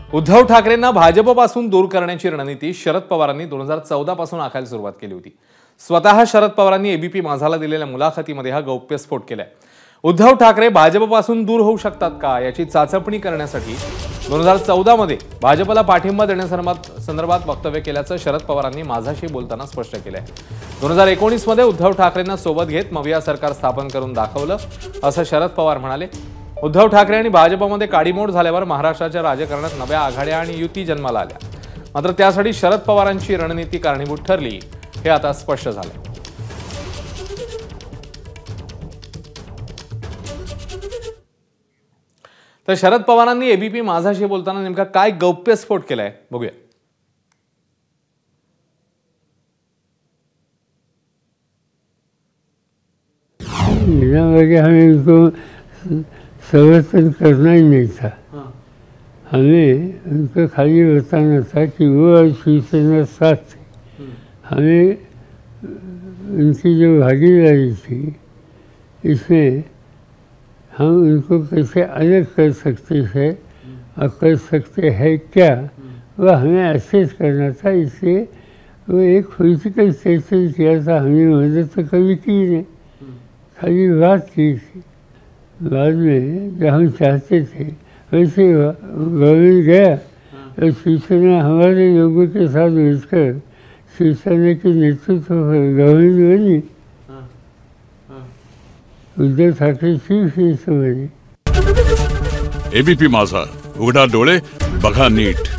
उद्धव ठाकरेंना भाजपपासून दूर करण्याची रणनीती शरद पवारांनी 2014 पासून आखायला सुरुवात केली होती। स्वतः शरद पवारांनी एबीपी माझाला दिलेल्या मुलाखतीमध्ये हा गौप्यस्फोट केलाय। उद्धव ठाकरे भाजपपासून दूर होऊ शकतात का याची चाचपणी करण्यासाठी 2014 मध्ये भाजपला पाठिंबा देण्यासंदर्भात वक्तव्य केल्याचं शरद पवारांनी माझाशी बोलताना स्पष्ट केलंय। 2019 मध्ये उद्धव ठाकरेंना सोबत घेत मविया सरकार स्थापन करून दाखवलं असं शरद पवार म्हणाले। उद्धव ठाकरे आणि भाजपमध्ये काडीमोड झाल्यावर महाराष्ट्राच्या राजकारणात नव्या आघाड्या आणि युती जन्माला आल्या, मात्र त्यासाठी शरद पवारांची रणनीती कारणीभूत ठरली हे आता स्पष्ट झाले। तर शरद पवारांनी एबीपी माझाशी बोलताना नेमका काय गौप्यस्फोट केलाय बघूया। हमें इनको समर्थन करना ही नहीं था। हमें उनको खाली बताना था कि वो और शिवसेना साथ थी। हमें उनकी जो भागीदारी थी इसमें हम उनको कैसे अलग कर सकते हैं और कर सकते हैं क्या, वह हमें असेस करना था। इसलिए वो एक पॉलिटिकल स्टेटमेंट किया था। हमने मदद तो कभी की नहीं, खाली बात की थी। बाद में जब हम चाहते थे वैसे गवर्नमेंट गया तो शिवसेना हमारे लोगों के साथ मिलकर शिवसेना के नेतृत्व पर गवर्नमेंट बनी। उद्धव ठाकरे चीफ मिनिस्टर बने। एबीपी माझा, उघडा डोळे बघा नीट।